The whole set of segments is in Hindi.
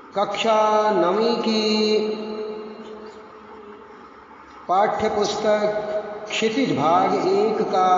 कक्षा 9वीं की पाठ्य पुस्तक क्षितिज भाग 1 का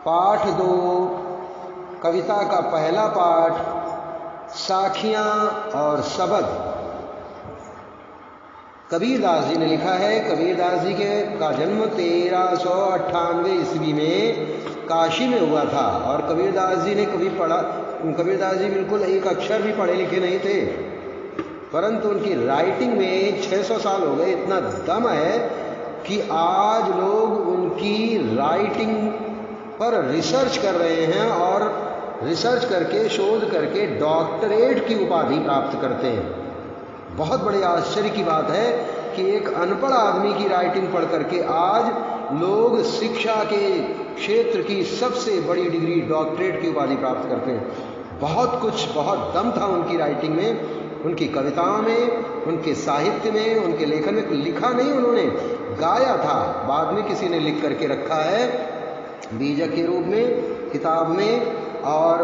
पाठ 2, कविता का पहला पाठ साखियाँ और शबद। कबीरदास जी ने लिखा है। कबीरदास जी का जन्म 1398 ईस्वी में काशी में हुआ था और कबीरदास जी ने कभी पढ़ा, कबीरदास जी बिल्कुल एक अक्षर भी पढ़े लिखे नहीं थे, परंतु उनकी राइटिंग में 600 साल हो गए। इतना दम है कि आज लोग उनकी राइटिंग पर रिसर्च कर रहे हैं और रिसर्च करके, शोध करके डॉक्टरेट की उपाधि प्राप्त करते हैं। बहुत बड़े आश्चर्य की बात है कि एक अनपढ़ आदमी की राइटिंग पढ़ करके आज लोग शिक्षा के क्षेत्र की सबसे बड़ी डिग्री डॉक्टरेट की उपाधि प्राप्त करते हैं। बहुत कुछ, बहुत दम था उनकी राइटिंग में, उनकी कविताओं में, उनके साहित्य में, उनके लेखन में। लिखा नहीं उन्होंने, गाया था। बाद में किसी ने लिख करके रखा है बीजक के रूप में किताब में। और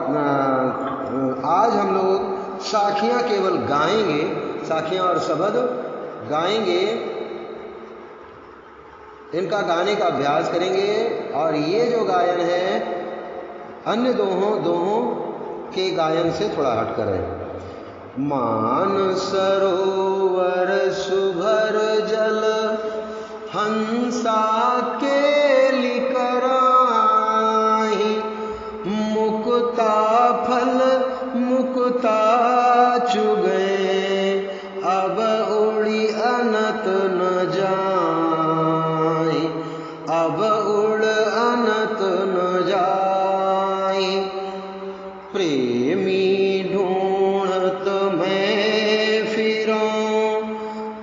आज हम लोग साखियाँ केवल गाएंगे, साखियाँ और शबद गाएंगे, इनका गाने का अभ्यास करेंगे। और ये जो गायन है अन्य दोहों के गायन से थोड़ा हटकर है। मान सरोवर सुभर जल हंसा के लिकराही, मुक्ता फल मुक्ता चुगे, अब उड़ी अनत न जाए, अब उड़ अनत न जाए। प्रेमी ढूंढत मैं फिरूं,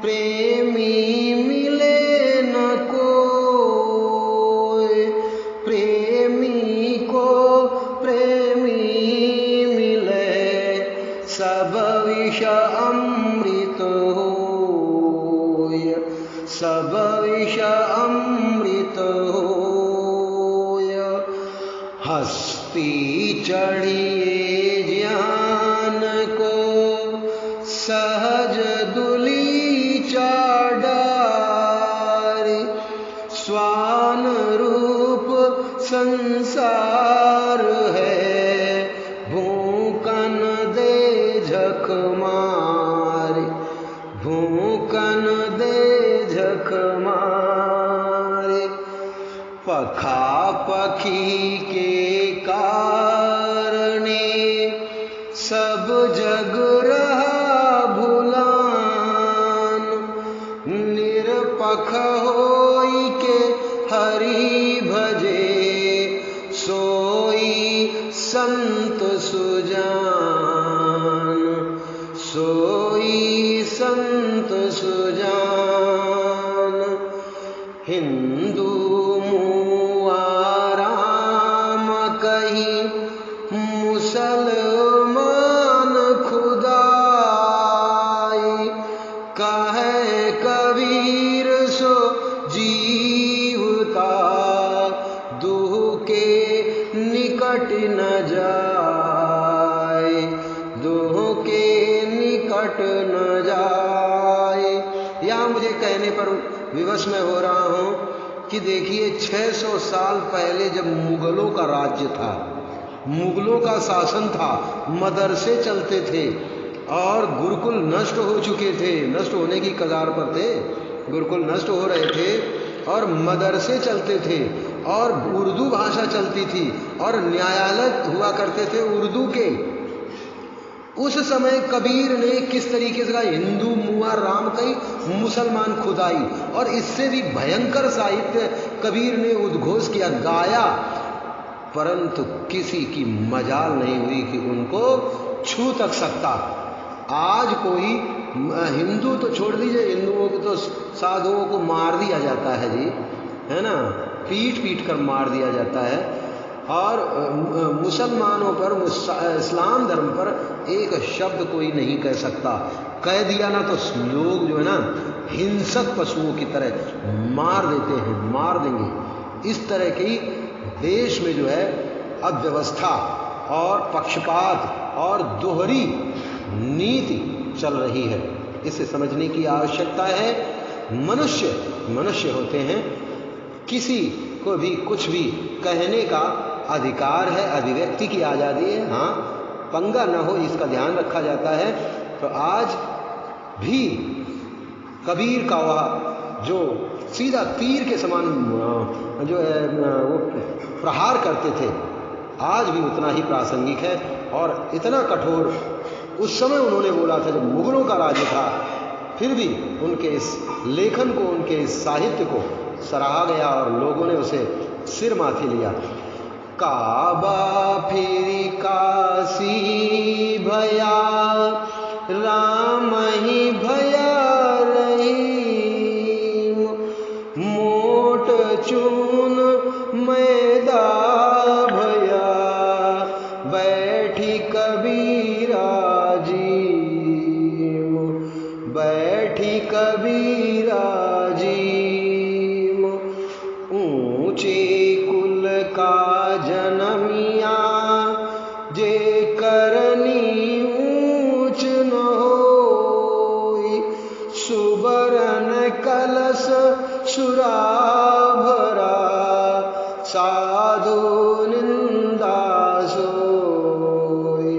प्रेमी मिले न कोई, प्रेमी को प्रेमी मिले, सब विष अमृत होय, सब विष अमृत होय। हस्ती चढ़िए ज्ञान को सहज दुली चाडारी, स्वान रूप संसार है, भूकन दे झक मारी, भूकन दे झक मारी। पखा पखी के कारणे सब जग रहा भुलान, निरपख होई के हरि भजे, सोई संत सुजान, सोई संत सुजान। हिंदू मुआ राम कही, मुसलमान खुदाई, कहे कबीर सो जीवता, दुह के निकट न जाए, दुह के निकट न जाए। यहाँ मुझे कहने पर विवश में हो रहा हूँ कि देखिए 600 साल पहले जब मुगलों का राज्य था, मुगलों का शासन था, मदरसे चलते थे और गुरुकुल नष्ट हो चुके थे, नष्ट होने की कगार पर थे, गुरुकुल नष्ट हो रहे थे और मदरसे चलते थे और उर्दू भाषा चलती थी और न्यायालय हुआ करते थे उर्दू के। उस समय कबीर ने किस तरीके से कहा, हिंदू मुआ राम कही, मुसलमान खुदाई, और इससे भी भयंकर साहित्य कबीर ने उद्घोष किया, गाया, परंतु किसी की मजाल नहीं हुई कि उनको छू तक सकता। आज कोई हिंदू तो छोड़ दीजिए, हिंदुओं को तो साधुओं को मार दिया जाता है जी, है ना, पीट पीट कर मार दिया जाता है। और मुसलमानों पर, इस्लाम धर्म पर एक शब्द कोई नहीं कह सकता। कह दिया ना तो लोग जो है ना हिंसक पशुओं की तरह मार देते हैं, मार देंगे। इस तरह की देश में जो है अव्यवस्था और पक्षपात और दोहरी नीति चल रही है। इसे समझने की आवश्यकता है। मनुष्य होते हैं, किसी को भी कुछ भी कहने का अधिकार है, अभिव्यक्ति की आज़ादी है। हाँ, पंगा न हो इसका ध्यान रखा जाता है। तो आज भी कबीर का वह जो सीधा तीर के समान जो है वो प्रहार करते थे, आज भी उतना ही प्रासंगिक है और इतना कठोर उस समय उन्होंने बोला था जब मुगलों का राज्य था। फिर भी उनके इस लेखन को, उनके इस साहित्य को सराहा गया और लोगों ने उसे सिर माथे लिया। काबा फिर काशी भया, राम ही भया रही, मोट चून मैदा भया, बैठी कबीरा जी, बैठी कबीरा जी। ऊंचे कुल का जनमिया, जे करनी ऊंच न होई, सुबरन कलश सुराभरा, साधु निंदा सोई,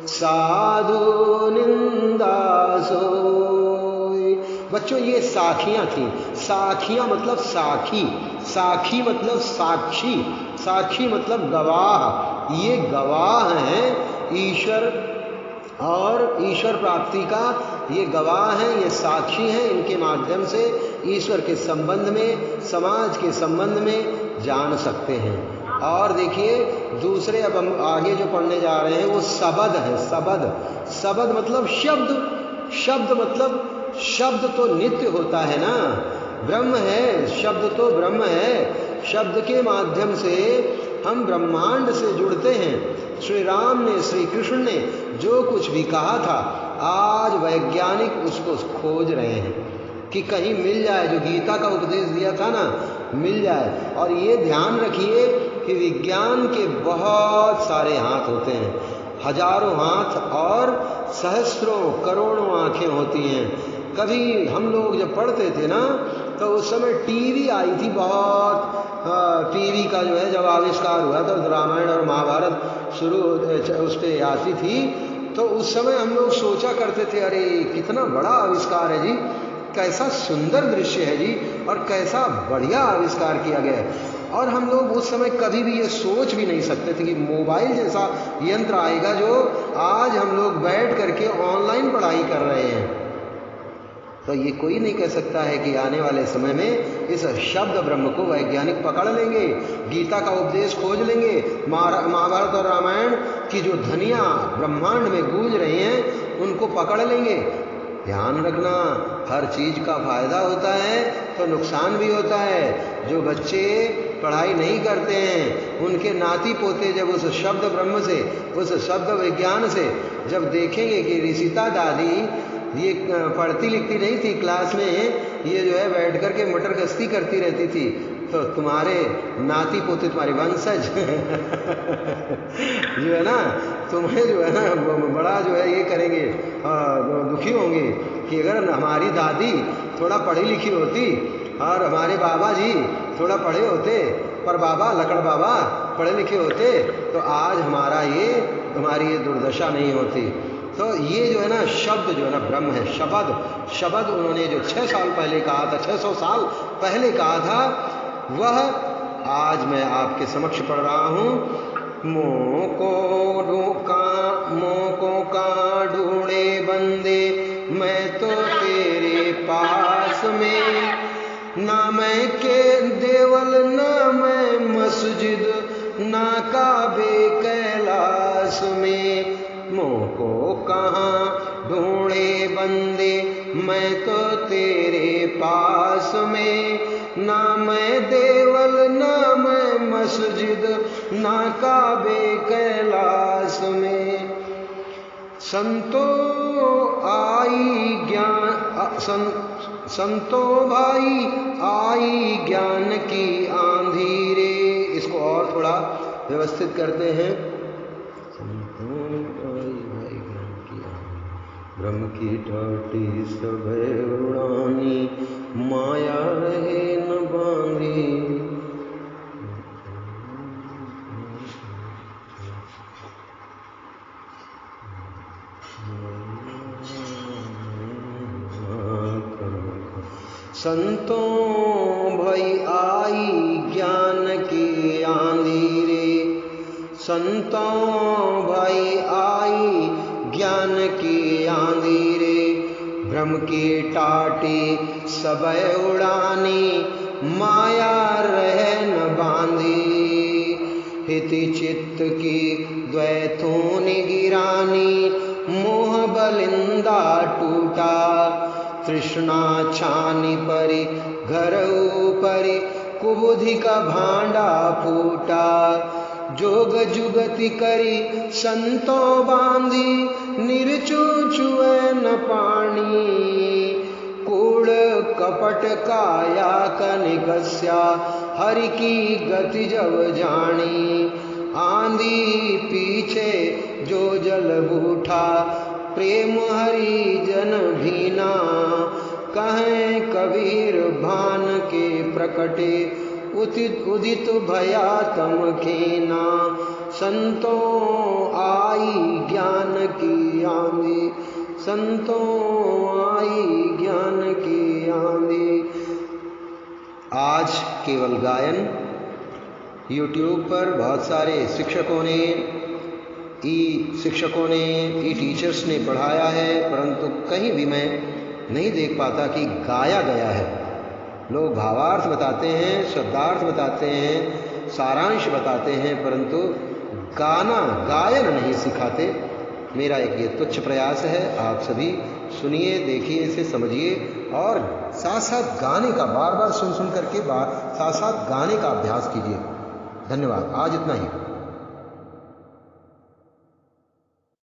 साधु निंदा सोई। बच्चों, ये साखियां थी। साखियां मतलब साखी, साखी मतलब साक्षी, साक्षी मतलब गवाह। ये गवाह हैं ईश्वर और ईश्वर प्राप्ति का, ये गवाह हैं, ये साक्षी हैं। इनके माध्यम से ईश्वर के संबंध में, समाज के संबंध में जान सकते हैं। और देखिए दूसरे, अब हम आगे जो पढ़ने जा रहे हैं वो शब्द है। शब्द, शब्द मतलब शब्द, शब्द मतलब शब्द तो नित्य होता है ना, ब्रह्म है, शब्द तो ब्रह्म है। शब्द के माध्यम से हम ब्रह्मांड से जुड़ते हैं। श्री राम ने, श्री कृष्ण ने जो कुछ भी कहा था, आज वैज्ञानिक उसको खोज रहे हैं कि कहीं मिल जाए, जो गीता का उपदेश दिया था ना, मिल जाए। और ये ध्यान रखिए कि विज्ञान के बहुत सारे हाथ होते हैं, हजारों हाथ और सहस्त्रों करोड़ों आंखें होती हैं। कभी हम लोग जब पढ़ते थे ना, तो उस समय टीवी आई थी बहुत। टीवी का जो है जब आविष्कार हुआ था, तो रामायण और महाभारत शुरू उस पर आती थी, तो उस समय हम लोग सोचा करते थे, अरे कितना बड़ा आविष्कार है जी, कैसा सुंदर दृश्य है जी, और कैसा बढ़िया आविष्कार किया गया है। और हम लोग उस समय कभी भी ये सोच भी नहीं सकते थे कि मोबाइल जैसा यंत्र आएगा, जो आज हम लोग बैठ करके ऑनलाइन पढ़ाई कर रहे हैं। तो ये कोई नहीं कह सकता है कि आने वाले समय में इस शब्द ब्रह्म को वैज्ञानिक पकड़ लेंगे, गीता का उपदेश खोज लेंगे, महाभारत और रामायण की जो ध्वनियाँ ब्रह्मांड में गूंज रही हैं उनको पकड़ लेंगे। ध्यान रखना, हर चीज़ का फायदा होता है तो नुकसान भी होता है। जो बच्चे पढ़ाई नहीं करते हैं, उनके नाती पोते जब उस शब्द ब्रह्म से, उस शब्द विज्ञान से जब देखेंगे कि ऋषिता दादी ये पढ़ती लिखती नहीं थी, क्लास में ये जो है बैठ कर के मटर गश्ती करती रहती थी, तो तुम्हारे नाती पोते, तुम्हारे वंशज जो है ना, तुम्हें जो है ना बड़ा जो है ये करेंगे, दुखी होंगे कि अगर हमारी दादी थोड़ा पढ़ी लिखी होती और हमारे बाबा जी थोड़ा पढ़े होते, पर बाबा लकड़ बाबा पढ़े लिखे होते, तो आज हमारी ये दुर्दशा नहीं होती। तो ये जो है ना शब्द जो है ना ब्रह्म है। शब्द उन्होंने जो 6 साल पहले कहा था, 600 साल पहले कहा था, वह आज मैं आपके समक्ष पढ़ रहा हूँ। मोको का ढूंढे बंदे, मैं तो तेरे पास में, ना मैं के देवल ना मैं मस्जिद, ना काबे कैलाश में। मोको कहाँ ढूंढे बंदे, मैं तो तेरे पास में, ना मैं देवल ना मैं मस्जिद, ना काबे कैलाश में। संतो भाई आई ज्ञान की आंधी रे। इसको और थोड़ा व्यवस्थित करते हैं। भ्रम की टाटी सब उड़ानी, माया रहे न बांधी। संतों भई आई ज्ञान की आंधी रे, संतों भई आई ज्ञान की आंधी रे, भ्रम की टाटी सब उड़ानी, माया रहे न बांधी। हिति चित्त की द्वैतों ने गिरानी, मोह बलिंदा टूटा, तृष्णा छानी परी घर ऊपरी, कुबुद्धि का भांडा फूटा। जोग जुगति करी संतों बांधी, निर्चूचुए न पानी, कूड़ कपट काया कनिकस्या, हरि की गति जब जानी। आंधी पीछे जो जल बूठा, प्रेम हरि जन भीना, कहें कबीर भान के प्रकटे, उदित भया तम कीना। संतों आई ज्ञान की आंधी, संतों आई ज्ञान की आंधी। आज केवल गायन YouTube पर बहुत सारे शिक्षकों ने, शिक्षकों ने, टीचर्स ने पढ़ाया है, परंतु कहीं भी मैं नहीं देख पाता कि गाया गया है। लोग भावार्थ बताते हैं, शब्दार्थ बताते हैं, सारांश बताते हैं, परंतु गाना, गायन नहीं सिखाते। मेरा एक ये तुच्छ प्रयास है, आप सभी सुनिए, देखिए, इसे समझिए और साथ साथ गाने का, बार बार सुन करके साथ साथ गाने का अभ्यास कीजिए। धन्यवाद। आज इतना ही।